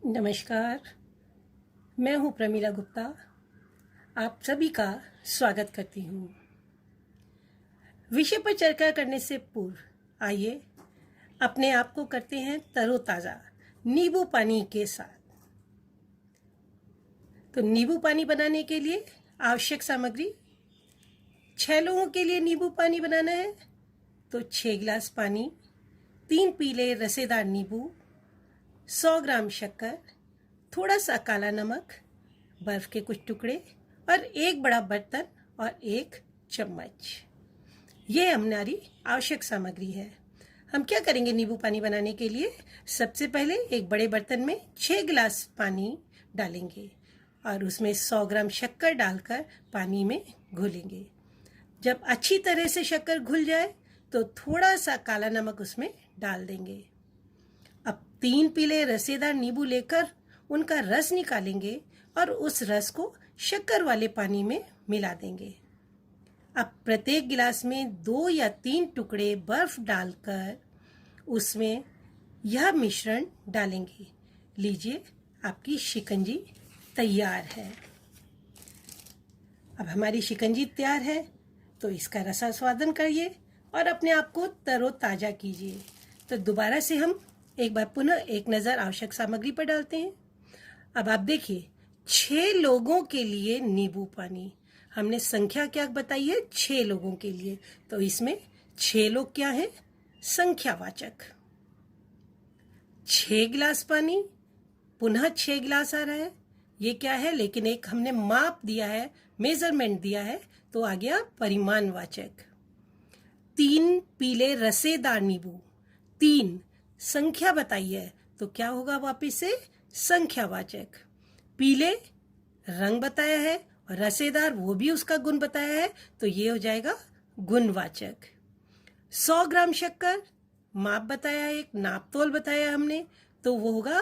नमस्कार, मैं हूँ प्रमीला गुप्ता। आप सभी का स्वागत करती हूँ। विषय पर चर्चा करने से पूर्व आइए अपने आप को करते हैं तरोताज़ा नींबू पानी के साथ। तो नींबू पानी बनाने के लिए आवश्यक सामग्री, 6 लोगों के लिए नींबू पानी बनाना है तो 6 गिलास पानी, 3 पीले रसेदार नींबू, 100 ग्राम शक्कर, थोड़ा सा काला नमक, बर्फ के कुछ टुकड़े और एक बड़ा बर्तन और 1 चम्मच। ये हमारी आवश्यक सामग्री है। हम क्या करेंगे नींबू पानी बनाने के लिए? सबसे पहले एक बड़े बर्तन में 6 गिलास पानी डालेंगे और उसमें 100 ग्राम शक्कर डालकर पानी में घोलेंगे। जब अच्छी तरह से शक्कर घुल जाए तो थोड़ा सा काला नमक उसमें डाल देंगे। अब 3 पीले रसेदार नींबू लेकर उनका रस निकालेंगे और उस रस को शक्कर वाले पानी में मिला देंगे। अब प्रत्येक गिलास में 2 या 3 टुकड़े बर्फ डालकर उसमें यह मिश्रण डालेंगे। लीजिए, आपकी शिकंजी तैयार है। अब हमारी शिकंजी तैयार है तो इसका रसास्वादन करिए और अपने आप को तरोताज़ा कीजिए। तो दोबारा से हम एक बार पुनः एक नज़र आवश्यक सामग्री पर डालते हैं। अब आप देखिए, 6 लोगों के लिए नींबू पानी, हमने संख्या क्या बताई है? 6 लोगों के लिए। तो इसमें 6 लोग क्या है? संख्यावाचक। 6 गिलास पानी, पुनः 6 गिलास आ रहा है, ये क्या है? लेकिन एक हमने माप दिया है, मेजरमेंट दिया है, तो आ गया परिमाणवाचक। 3 पीले रसेदार नींबू, 3 संख्या बताई है तो क्या होगा? वापिस से संख्यावाचक। पीले रंग बताया है और रसेदार वो भी उसका गुण बताया है तो ये हो जाएगा गुणवाचक। 100 ग्राम शक्कर माप बताया है, एक नापतोल बताया हमने, तो वो होगा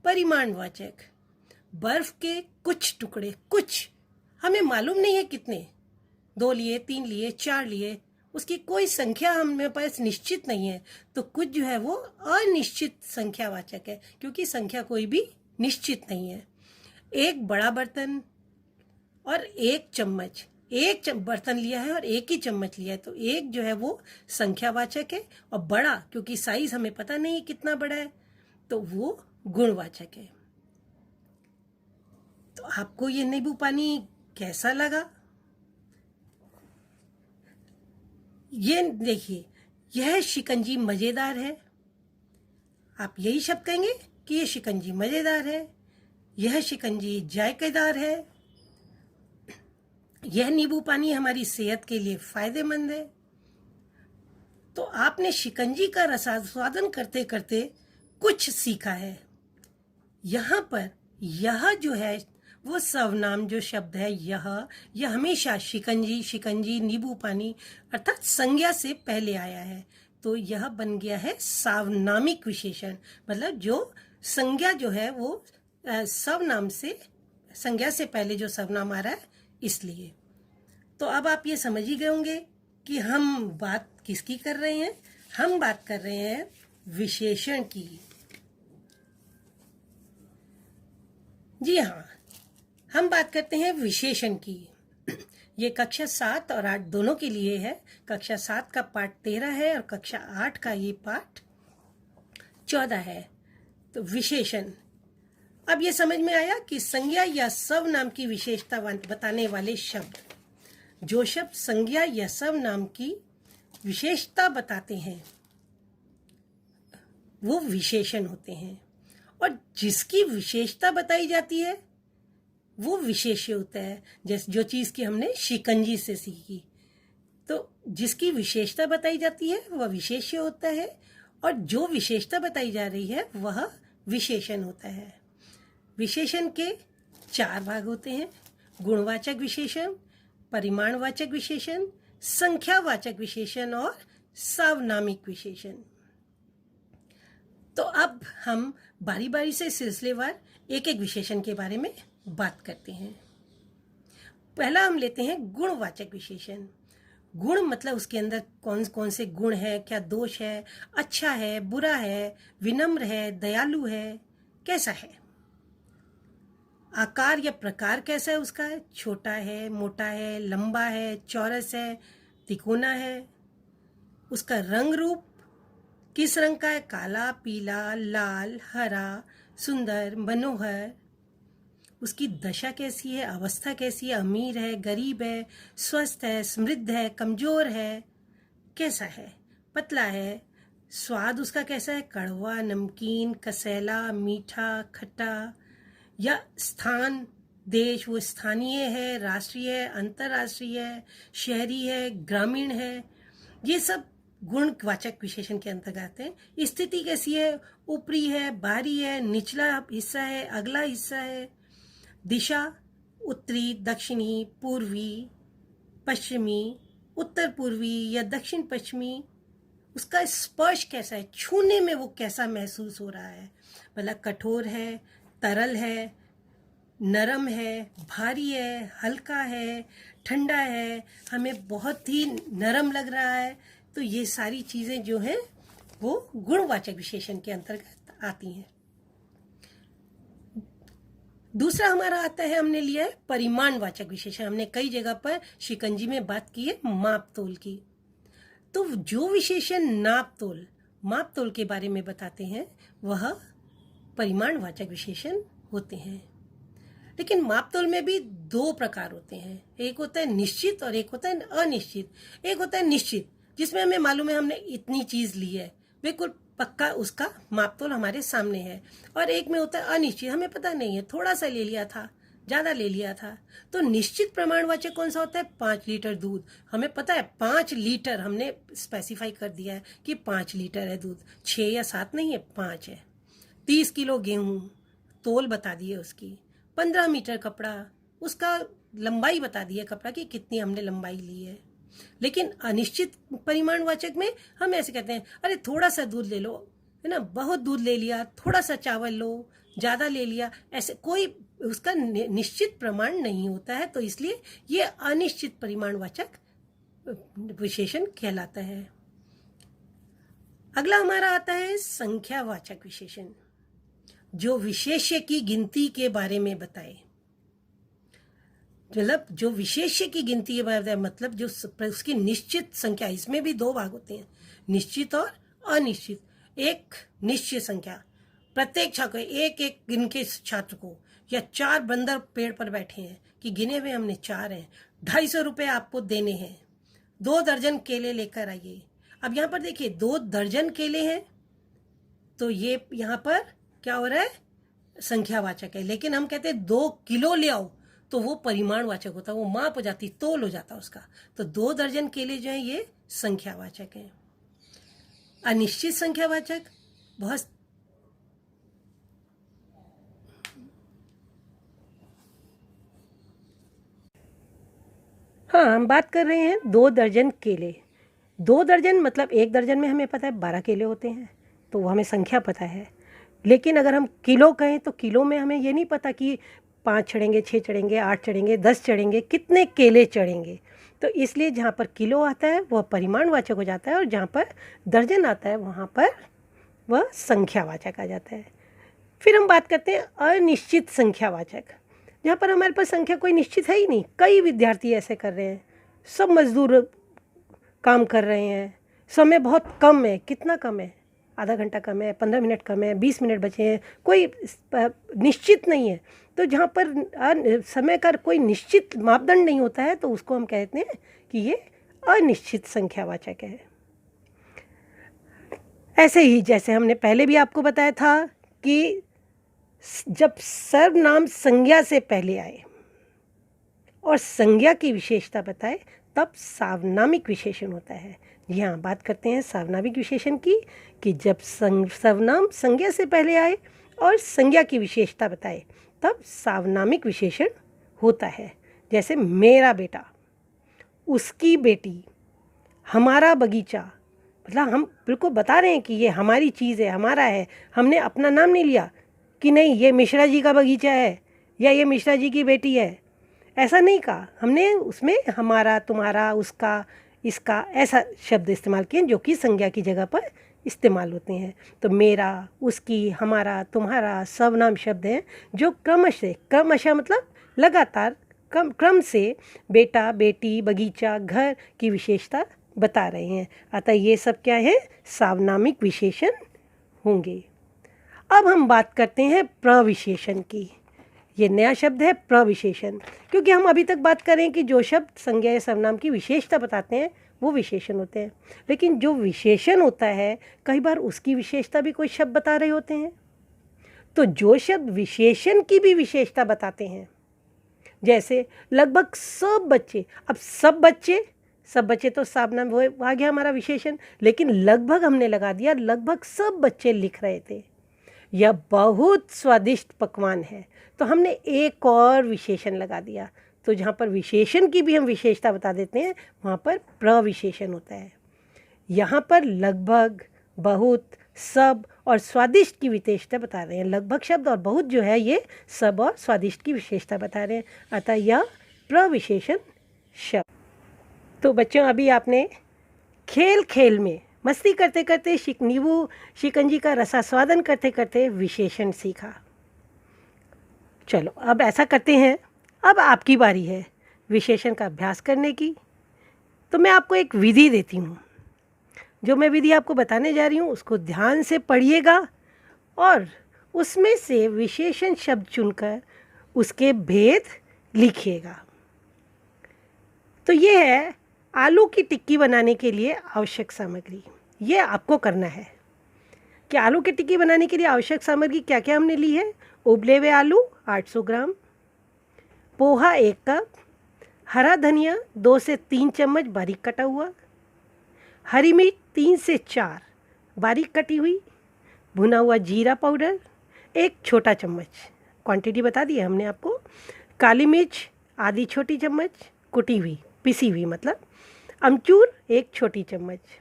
परिमाणवाचक। बर्फ के कुछ टुकड़े, कुछ हमें मालूम नहीं है कितने, 2 लिए, 3 लिए, 4 लिए, उसकी कोई संख्या हमें पास निश्चित नहीं है, तो कुछ जो है वो अनिश्चित संख्यावाचक है, क्योंकि संख्या कोई भी निश्चित नहीं है। एक बड़ा बर्तन और 1 चम्मच, एक बर्तन लिया है और 1 ही चम्मच लिया है, तो एक जो है वो संख्यावाचक है और बड़ा, क्योंकि साइज हमें पता नहीं कितना बड़ा है, तो वो गुणवाचक है। तो आपको ये नींबू पानी कैसा लगा? ये देखिए, यह शिकंजी मज़ेदार है। आप यही शब्द कहेंगे कि यह शिकंजी मज़ेदार है, यह शिकंजी जायकेदार है, यह नींबू पानी हमारी सेहत के लिए फ़ायदेमंद है। तो आपने शिकंजी का रसास्वादन करते करते कुछ सीखा है। यहाँ पर यह जो है वो सर्वनाम जो शब्द है, यह हमेशा शिकंजी, शिकंजी, नींबू पानी अर्थात संज्ञा से पहले आया है, तो यह बन गया है सार्वनामिक विशेषण। मतलब जो संज्ञा जो है वो सर्वनाम से, संज्ञा से पहले जो सर्वनाम आ रहा है, इसलिए। तो अब आप ये समझ ही गए होंगे कि हम बात किसकी कर रहे हैं। हम बात कर रहे हैं विशेषण की। जी हाँ, हम बात करते हैं विशेषण की। ये कक्षा 7 और 8 दोनों के लिए है। कक्षा 7 का पाठ 13 है और कक्षा 8 का ये पाठ 14 है। तो विशेषण, अब ये समझ में आया कि संज्ञा या सर्वनाम की विशेषता बताने वाले शब्द, जो शब्द संज्ञा या सर्वनाम की विशेषता बताते हैं वो विशेषण होते हैं, और जिसकी विशेषता बताई जाती है वो विशेष्य होता है। जैसे जो चीज़ की हमने शिकंजी से सीखी, तो जिसकी विशेषता बताई जाती है वह विशेष्य होता है, और जो विशेषता बताई जा रही है वह विशेषण होता है। विशेषण के 4 भाग होते हैं: गुणवाचक विशेषण, परिमाणवाचक विशेषण, संख्यावाचक विशेषण और सार्वनामिक विशेषण। तो अब हम बारी बारी से सिलसिलेवार एक एक विशेषण के बारे में बात करते हैं। पहला हम लेते हैं गुणवाचक विशेषण। गुण मतलब उसके अंदर कौन कौन से गुण है, क्या दोष है, अच्छा है, बुरा है, विनम्र है, दयालु है, कैसा है। आकार या प्रकार कैसा है उसका है, छोटा है, मोटा है, लंबा है, चौरस है, तिकोना है। उसका रंग रूप किस रंग का है, काला, पीला, लाल, हरा, सुंदर, मनोहर। उसकी दशा कैसी है, अवस्था कैसी है, अमीर है, गरीब है, स्वस्थ है, समृद्ध है, कमजोर है, कैसा है, पतला है। स्वाद उसका कैसा है, कड़वा, नमकीन, कसैला, मीठा, खट्टा। या स्थान, देश, वो स्थानीय है, राष्ट्रीय है, अंतर्राष्ट्रीय है, शहरी है, ग्रामीण है। ये सब गुणवाचक विशेषण के अंतर्गत आते हैं। स्थिति कैसी है, ऊपरी है, बाहरी है, निचला हिस्सा है, अगला हिस्सा है। दिशा, उत्तरी, दक्षिणी, पूर्वी, पश्चिमी, उत्तर पूर्वी या दक्षिण पश्चिमी। उसका स्पर्श कैसा है, छूने में वो कैसा महसूस हो रहा है, मतलब कठोर है, तरल है, नरम है, भारी है, हल्का है, ठंडा है, हमें बहुत ही नरम लग रहा है। तो ये सारी चीज़ें जो हैं वो गुणवाचक विशेषण के अंतर्गत आती हैं। दूसरा हमारा आता है, हमने लिया है परिमाणवाचक विशेषण। हमने कई जगह पर शिकंजी में बात की है माप तोल की। तो जो विशेषण नाप तोल, माप तोल के बारे में बताते हैं वह परिमाणवाचक विशेषण होते हैं। लेकिन माप तोल में भी दो प्रकार होते हैं, एक होता है निश्चित और एक होता है अनिश्चित। एक होता है निश्चित, जिसमें हमें मालूम है हमने इतनी चीज ली है, बिल्कुल पक्का उसका माप तोल हमारे सामने है। और एक में होता है अनिश्चित, हमें पता नहीं है, थोड़ा सा ले लिया था, ज्यादा ले लिया था। तो निश्चित प्रमाणवाचक कौन सा होता है, 5 लीटर दूध। हमें पता है 5 लीटर, हमने स्पेसिफाई कर दिया है कि 5 लीटर है दूध, 6 या 7 नहीं है, 5 है। 30 किलो गेहूं, तोल बता दिए उसकी। 15 मीटर कपड़ा, उसका लंबाई बता दिया कपड़ा की कितनी हमने लंबाई ली है। लेकिन अनिश्चित परिमाणवाचक में हम ऐसे कहते हैं, अरे थोड़ा सा दूध ले लो, है ना, बहुत दूध ले लिया, थोड़ा सा चावल लो, ज्यादा ले लिया, ऐसे कोई उसका निश्चित प्रमाण नहीं होता है। तो इसलिए ये अनिश्चित परिमाणवाचक विशेषण कहलाता है। अगला हमारा आता है संख्यावाचक विशेषण, जो विशेष्य की गिनती के बारे में बताए। मतलब जो विशेष्य की गिनती के बारे में, मतलब जो उसकी निश्चित संख्या, इसमें भी 2 भाग होते हैं, निश्चित और अनिश्चित। एक निश्चित संख्या, प्रत्येक छात्र एक एक गिन के छात्र को, या 4 बंदर पेड़ पर बैठे हैं कि गिने हुए हमने 4 हैं, 250 रुपये आपको देने हैं, 2 दर्जन केले लेकर आइए। अब यहाँ पर देखिए 2 दर्जन केले हैं, तो ये यहाँ पर क्या हो रहा है, संख्यावाचक है। लेकिन हम कहते हैं 2 किलो ले आओ, तो वो परिमाणवाचक होता है, वो माप हो जाती, तोल हो जाता उसका। तो 2 दर्जन केले जो है ये संख्यावाचक है। अनिश्चित संख्यावाचक बहुत, हाँ, हम बात कर रहे हैं 2 दर्जन केले। 2 दर्जन मतलब 1 दर्जन में हमें पता है 12 केले होते हैं, तो वो हमें संख्या पता है। लेकिन अगर हम किलो कहें तो किलो में हमें ये नहीं पता कि 5 चढ़ेंगे, 6 चढ़ेंगे, 8 चढ़ेंगे, 10 चढ़ेंगे, कितने केले चढ़ेंगे। तो इसलिए जहाँ पर किलो आता है वह परिमाणवाचक हो जाता है, और जहाँ पर दर्जन आता है वहाँ पर वह संख्यावाचक आ जाता है। फिर हम बात करते हैं अनिश्चित संख्यावाचक, जहाँ पर हमारे पास संख्या कोई निश्चित है ही नहीं। कई विद्यार्थी ऐसे कर रहे हैं, सब मजदूर काम कर रहे हैं, समय बहुत कम है। कितना कम है, आधा घंटा कम है, 15 मिनट कम है, 20 मिनट बचे हैं, कोई निश्चित नहीं है। तो जहाँ पर समय का कोई निश्चित मापदंड नहीं होता है, तो उसको हम कहते हैं कि ये अनिश्चित संख्यावाचक है। ऐसे ही जैसे हमने पहले भी आपको बताया था कि जब सर्वनाम संज्ञा से पहले आए और संज्ञा की विशेषता बताए, तब सार्वनामिक विशेषण होता है। यहाँ बात करते हैं सार्वनामिक विशेषण की, कि जब सर्वनाम संज्ञा से पहले आए और संज्ञा की विशेषता बताए, तब सार्वनामिक विशेषण होता है। जैसे मेरा बेटा, उसकी बेटी, हमारा बगीचा, मतलब हम बिल्कुल बता रहे हैं कि ये हमारी चीज़ है, हमारा है। हमने अपना नाम नहीं लिया कि नहीं ये मिश्रा जी का बगीचा है या ये मिश्रा जी की बेटी है, ऐसा नहीं कहा हमने। उसमें हमारा, तुम्हारा, उसका, इसका, ऐसा शब्द इस्तेमाल किए जो कि संज्ञा की जगह पर इस्तेमाल होते हैं। तो मेरा, उसकी, हमारा, तुम्हारा सर्वनाम शब्द हैं जो क्रमशः मतलब लगातार क्रम से बेटा, बेटी, बगीचा, घर की विशेषता बता रहे हैं। अतः ये सब क्या है? सार्वनामिक विशेषण होंगे। अब हम बात करते हैं प्रविशेषण की। ये नया शब्द है प्रविशेषण, क्योंकि हम अभी तक बात करें कि जो शब्द संज्ञा या सर्वनाम की विशेषता बताते हैं वो विशेषण होते हैं, लेकिन जो विशेषण होता है कई बार उसकी विशेषता भी कोई शब्द बता रहे होते हैं। तो जो शब्द विशेषण की भी विशेषता बताते हैं, जैसे लगभग सब बच्चे, अब सब बच्चे तो सर्वनाम वो आ गया हमारा विशेषण, लेकिन लगभग हमने लगा दिया, लगभग सब बच्चे लिख रहे थे। यह बहुत स्वादिष्ट पकवान है, तो हमने एक और विशेषण लगा दिया। तो जहाँ पर विशेषण की भी हम विशेषता बता देते हैं वहाँ पर प्रविशेषण होता है। यहाँ पर लगभग, बहुत, सब और स्वादिष्ट की विशेषता बता रहे हैं। लगभग शब्द और बहुत जो है ये सब और स्वादिष्ट की विशेषता बता रहे हैं, अतः यह प्रविशेषण शब्द। तो बच्चों, अभी आपने खेल में मस्ती करते करते नींबू शिकंजी का रसास्वादन करते करते विशेषण सीखा। चलो अब ऐसा करते हैं, अब आपकी बारी है विशेषण का अभ्यास करने की। तो मैं आपको एक विधि देती हूँ, जो मैं विधि आपको बताने जा रही हूँ उसको ध्यान से पढ़िएगा और उसमें से विशेषण शब्द चुनकर उसके भेद लिखिएगा। तो ये है आलू की टिक्की बनाने के लिए आवश्यक सामग्री। ये आपको करना है कि आलू की टिक्की बनाने के लिए आवश्यक सामग्री क्या क्या हमने ली है। उबले हुए आलू 800 ग्राम, पोहा 1 कप, हरा धनिया 2 से 3 चम्मच बारीक कटा हुआ, हरी मिर्च 3 से 4 बारीक कटी हुई, भुना हुआ जीरा पाउडर 1 छोटा चम्मच, क्वांटिटी बता दी है हमने आपको, काली मिर्च आधी छोटी चम्मच कुटी हुई, पिसी हुई मतलब, अमचूर 1 छोटी चम्मच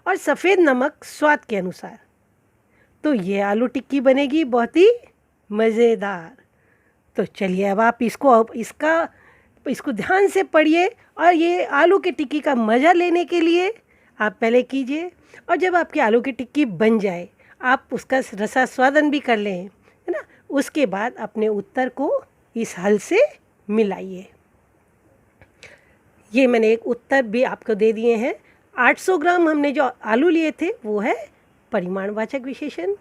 और सफ़ेद नमक स्वाद के अनुसार। तो ये आलू टिक्की बनेगी बहुत ही मज़ेदार। तो चलिए अब आप इसको ध्यान से पढ़िए और ये आलू की टिक्की का मज़ा लेने के लिए आप पहले कीजिए, और जब आपकी आलू की टिक्की बन जाए आप उसका रसास्वादन भी कर लें, है ना। उसके बाद अपने उत्तर को इस हल से मिलाइए। ये मैंने एक उत्तर भी आपको दे दिए हैं। 800 ग्राम हमने जो आलू लिए थे वो है परिमाणवाचक विशेषण,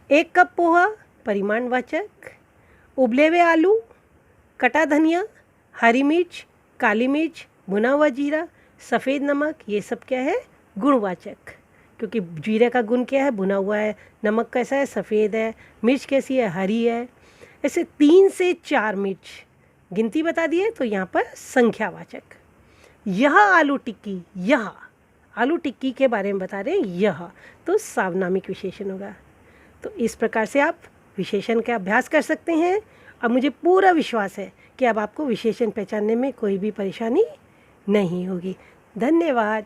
1 कप पोहा परिमाणवाचक, उबले हुए आलू, कटा धनिया, हरी मिर्च, काली मिर्च, भुना हुआ जीरा, सफ़ेद नमक, ये सब क्या है गुणवाचक, क्योंकि जीरे का गुण क्या है भुना हुआ है, नमक कैसा है सफ़ेद है, मिर्च कैसी है हरी है। ऐसे 3 से 4 मिर्च गिनती बता दिए, तो यहाँ पर संख्यावाचक। यह आलू टिक्की के बारे में बता रहे हैं, यह तो सार्वनामिक विशेषण होगा। तो इस प्रकार से आप विशेषण का अभ्यास कर सकते हैं। अब मुझे पूरा विश्वास है कि अब आपको विशेषण पहचानने में कोई भी परेशानी नहीं होगी। धन्यवाद।